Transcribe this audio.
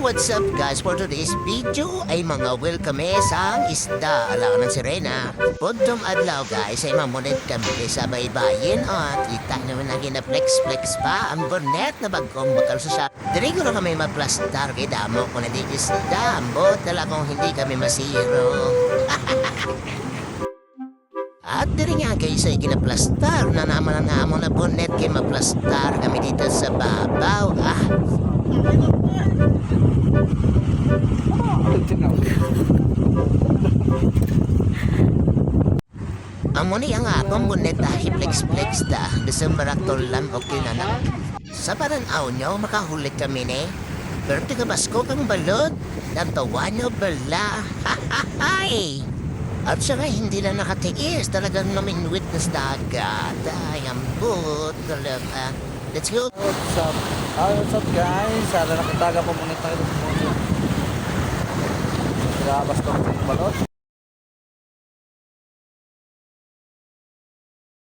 what's up guys? For today's video ay mga welcome sa isda. Alangan ng sirena. Pudtong adlaw guys ay mamunit kami sa baybayin at kita naman na gina-flex-flex pa ang bonnet na bagong bakal sa shop. Diri ko kami maplastar kay damo kung hindi isda. Ambot talagang hindi kami masiro. At diri nga guys ay ginaplastar na naman na namon na bonnet kay maplastar kami dito sa babaw. Amo ni ang akong bonnet hiplex-flex da. December aktolan okay na na. Sa paranaw nyo makahulit kami ni. Pero tiga basko kang balod. Nagtawa nyo bala. Hahahay! At siya nga hindi na nakatiis. Talagang namin witness dagat. Ay, ambot. Talaga. Let's go. What's up? What's up guys? Sana nakitaga po muna tayo. Nilabas ko ng balot.